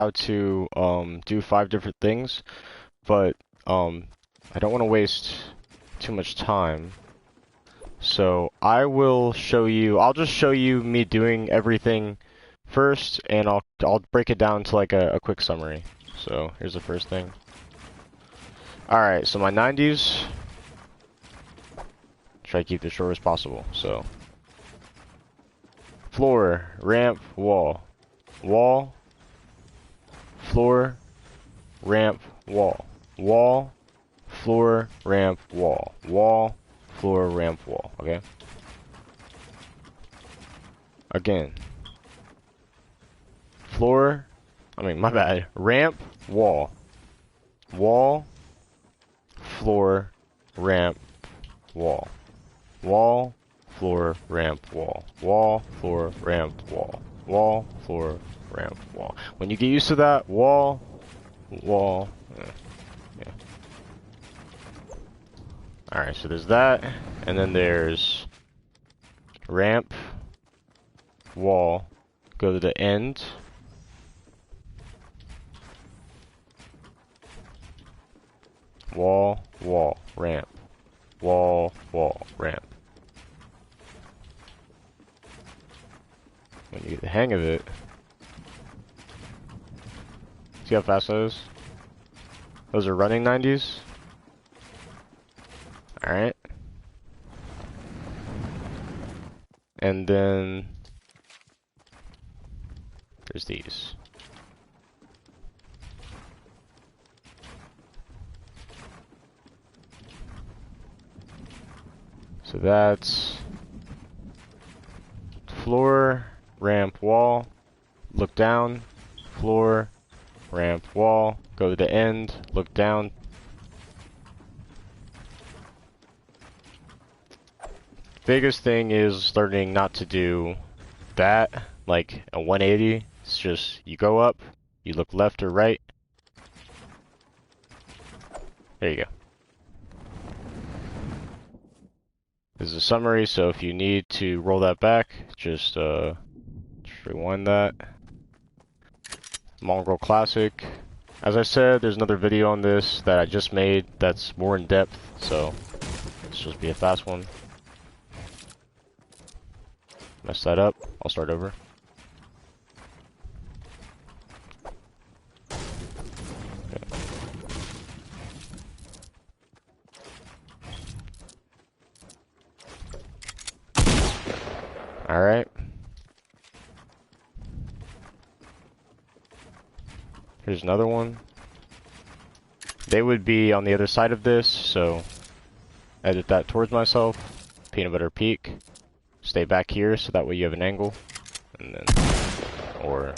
how to do 5 different things, but I don't want to waste too much time. So I will show you. I'll just show you me doing everything first, and I'll break it down to like a quick summary. So here's the first thing. All right, so my 90s. Try to keep this short as possible. So floor, ramp, wall, wall, floor, ramp, wall, wall, floor, ramp, wall, wall, floor, ramp, wall. Okay. Again. Floor. My bad. Ramp, wall, wall, floor, ramp, wall, wall, floor, ramp, wall, wall, floor, ramp, wall, wall, floor, ramp, wall. When you get used to that, wall, wall, yeah. Alright, so there's that, and then there's ramp, wall, go to the end, wall, wall, ramp, wall, wall, ramp. When you get the hang of it, see how fast that is? Those are running 90s. Alright. And then there's these. So that's floor, ramp, wall, look down, floor, ramp, wall, go to the end, look down. Biggest thing is learning not to do that, like a 180. It's just, you go up, you look left or right. There you go. This is a summary, so if you need to roll that back, just rewind that. Mongrel Classic. As I said, there's another video on this that I just made that's more in depth, so this should just be a fast one. Mess that up, I'll start over. Alright. Here's another one. They would be on the other side of this, so edit that towards myself. Peanut butter peak. Stay back here so that way you have an angle. And then, or,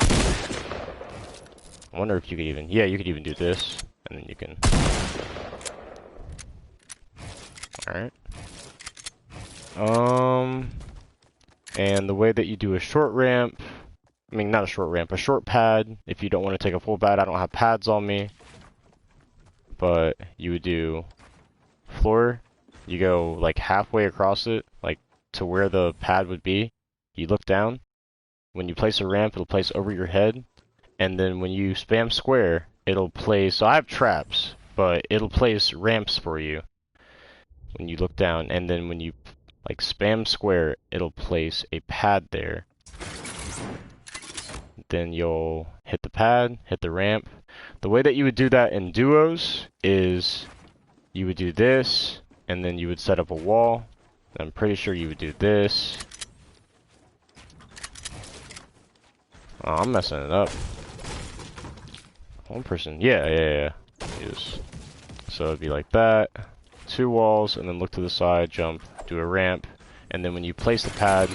I wonder if you could even, yeah, you could even do this. And then you can, alright. And the way that you do a short ramp, not a short ramp, a short pad, if you don't want to take a full pad. I don't have pads on me, but you would do floor, you go like halfway across it, like to where the pad would be, you look down, when you place a ramp, it'll place over your head, and then when you spam square, it'll place, so I have traps, but it'll place ramps for you when you look down, and then when you like spam square, it'll place a pad there. Then you'll hit the pad, hit the ramp. The way that you would do that in duos is you would do this, and then you would set up a wall. I'm pretty sure you would do this. Oh, I'm messing it up. One person, yeah. Yes. So it'd be like that. 2 walls, and then look to the side, jump, do a ramp, and then when you place the pad,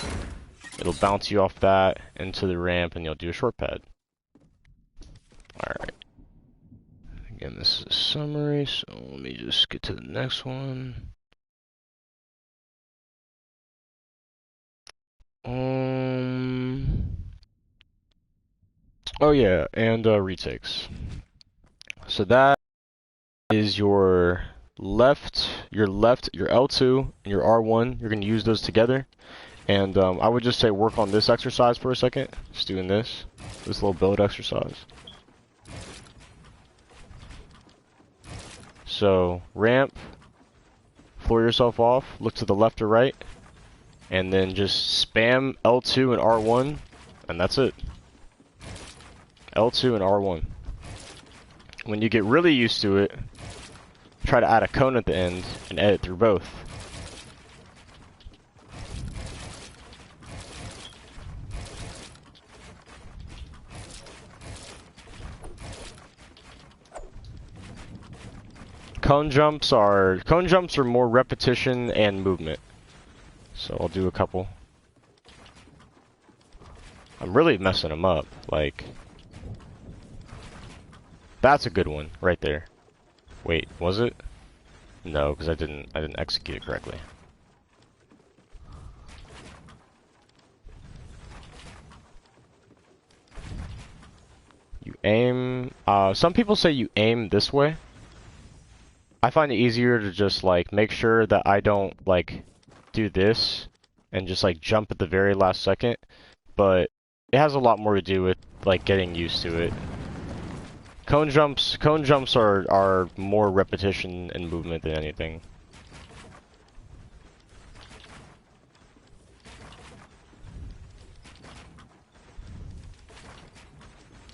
it'll bounce you off that into the ramp, and you'll do a short pad. Alright. Again, this is a summary, so let me just get to the next one. Oh yeah, and retakes. So that is your left, your L2, and your R1. You're going to use those together. And I would just say work on this exercise for a second. Just doing this little build exercise. So ramp, floor yourself off, look to the left or right, and then just spam L2 and R1, and that's it. L2 and R1. When you get really used to it, try to add a cone at the end and edit through both. Cone jumps are more repetition and movement. So I'll do a couple. I'm really messing them up. Like, that's a good one right there. Wait, was it? No, because I didn't execute it correctly. You aim. Some people say you aim this way. I find it easier to just like make sure that I don't like do this and just like jump at the very last second, but it has a lot more to do with like getting used to it. Cone jumps are more repetition and movement than anything.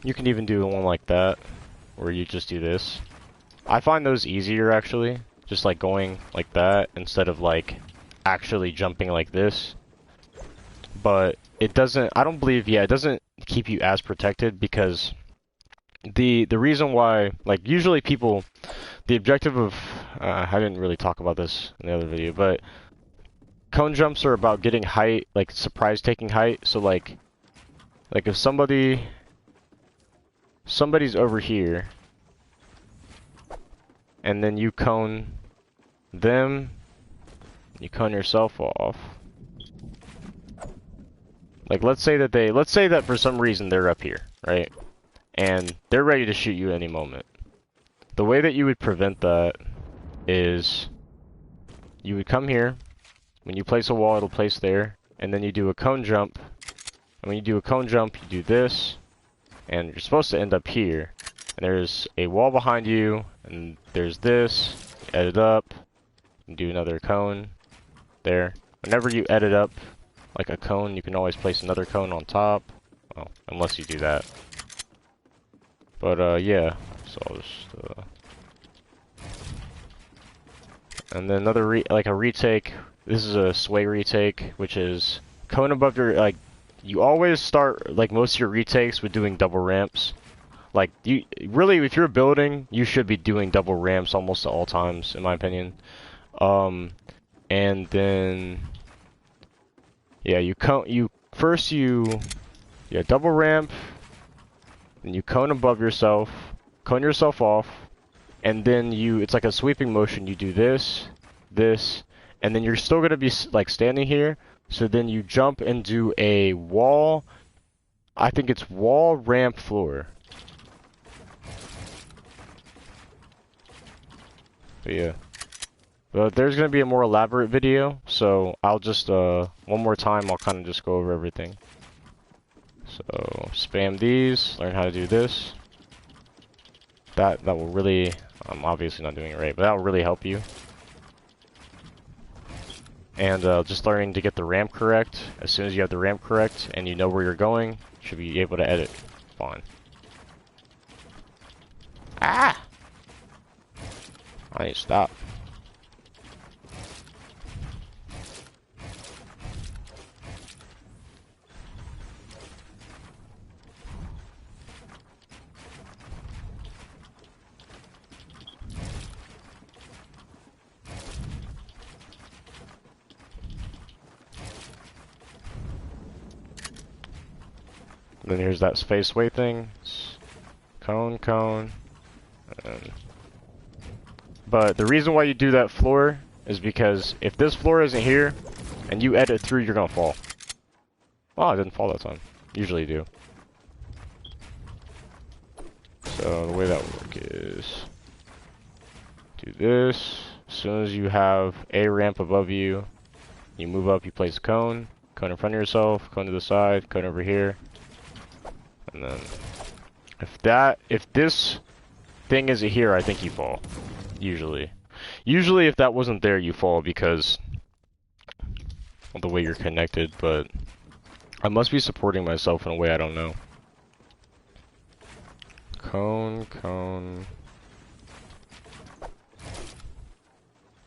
You can even do one like that, where you just do this. I find those easier actually, just like going like that instead of like actually jumping like this. But it doesn't, I don't believe, yeah, it doesn't keep you as protected because the reason why, like usually people, the objective of, I didn't really talk about this in the other video, but cone jumps are about getting height, like surprise taking height. So like if somebody's over here, and then you cone them, you cone yourself off. Like let's say that for some reason they're up here, right? And they're ready to shoot you any moment. The way that you would prevent that is you would come here. When you place a wall, it'll place there, and then you do a cone jump. And when you do a cone jump, you do this, and you're supposed to end up here. And there's a wall behind you, and there's this. You edit up, and do another cone there. Whenever you edit up like a cone, you can always place another cone on top. Well, unless you do that. But yeah, so I'll just and then another like a retake. This is a sway retake, which is cone above your, like, you always start like most of your retakes with doing double ramps. Like, you really, if you're building, you should be doing double ramps almost at all times, in my opinion. And then, yeah, double ramp, then you cone above yourself, cone yourself off, and then it's like a sweeping motion. You do this, this, and then you're still gonna be like standing here. So then you jump and do a wall. I think it's wall ramp floor. But yeah, but there's gonna be a more elaborate video, so I'll just one more time I'll kind of just go over everything. So spam these, learn how to do this. That will really, I'm obviously not doing it right, but that will really help you. And just learning to get the ramp correct. As soon as you have the ramp correct and you know where you're going, you should be able to edit fine. Ah! I need to stop. Then here's that space way thing. Cone, cone. But the reason why you do that floor is because if this floor isn't here and you edit through, you're gonna fall. Oh, I didn't fall that time. Usually you do. So the way that would work is do this. As soon as you have a ramp above you, you move up, you place a cone. Cone in front of yourself, cone to the side, cone over here. And then if this thing isn't here, I think you fall. Usually. Usually if that wasn't there, you fall because of the way you're connected, but I must be supporting myself in a way I don't know. Cone, cone.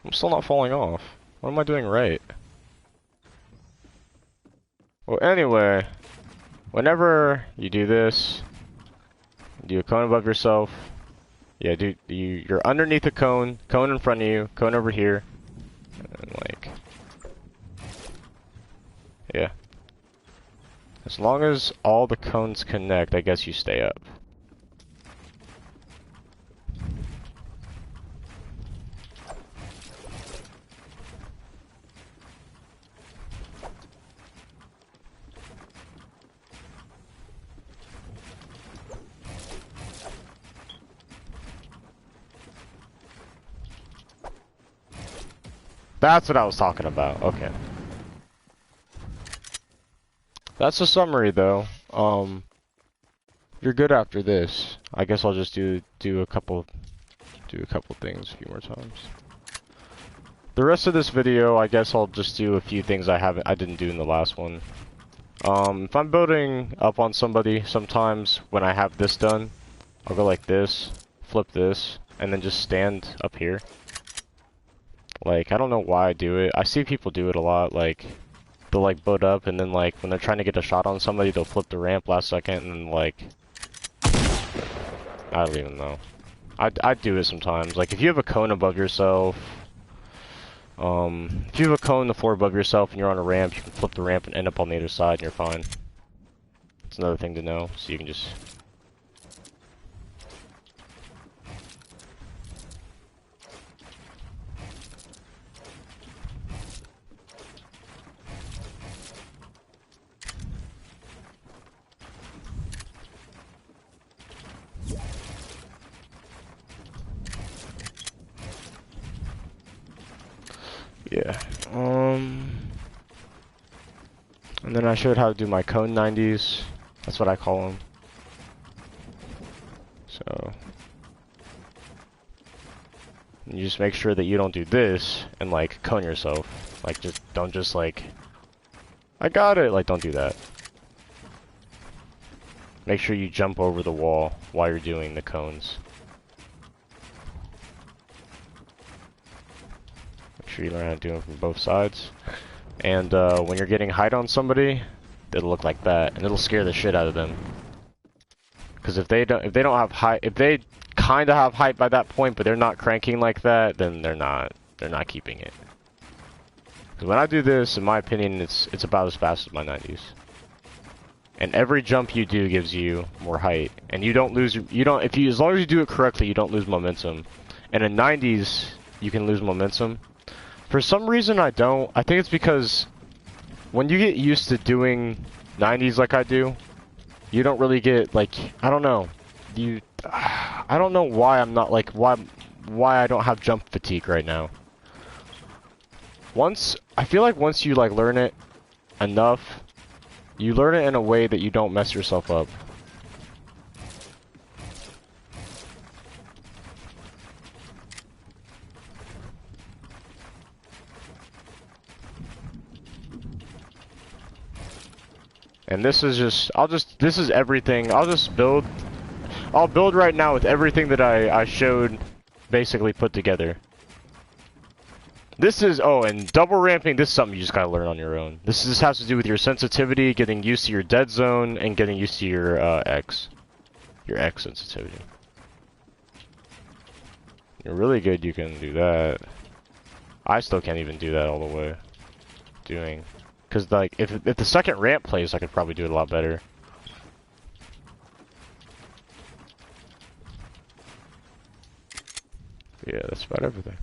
I'm still not falling off. What am I doing right? Well, anyway, whenever you do this, do a cone above yourself. Yeah, dude, you're underneath a cone, cone in front of you, cone over here, and like, yeah. As long as all the cones connect, I guess you stay up. That's what I was talking about. Okay. That's a summary, though. You're good after this. I guess I'll just do a couple things a few more times. The rest of this video, I guess I'll just do a few things I didn't do in the last one. If I'm building up on somebody, sometimes when I have this done, I'll go like this, flip this, and then just stand up here. Like, I don't know why I do it. I see people do it a lot, like, they'll like build up and then like, when they're trying to get a shot on somebody, they'll flip the ramp last second and then like, I don't even know. I do it sometimes. Like, if you have a cone above yourself, if you have a cone on the floor above yourself and you're on a ramp, you can flip the ramp and end up on the other side and you're fine. It's another thing to know, so you can just... Yeah, and then I showed how to do my cone 90s. That's what I call them. So, you just make sure that you don't do this and like cone yourself. Like, don't just like, I got it. Like, don't do that. Make sure you jump over the wall while you're doing the cones. Make sure you learn how to do them from both sides. And when you're getting height on somebody, it'll look like that, and it'll scare the shit out of them. Because if they don't have height, if they kind of have height by that point, but they're not cranking like that, then they're not keeping it. Because when I do this, in my opinion, it's about as fast as my 90s. And every jump you do gives you more height, and you don't lose. As long as you do it correctly, you don't lose momentum. And in 90s, you can lose momentum. For some reason, I don't. I think it's because when you get used to doing 90s like I do, you don't really get, like, I don't know. I don't know why I'm not, like, why I don't have jump fatigue right now. I feel like once you, like, learn it enough, you learn it in a way that you don't mess yourself up. And this is just, this is everything. I'll build right now with everything that I showed basically put together. This is, oh, and double ramping, this is something you just gotta learn on your own. This has to do with your sensitivity, getting used to your dead zone, and getting used to your X sensitivity. You're really good, you can do that. I still can't even do that all the way. Because, like, if the second ramp plays, I could probably do it a lot better. Yeah, that's about everything.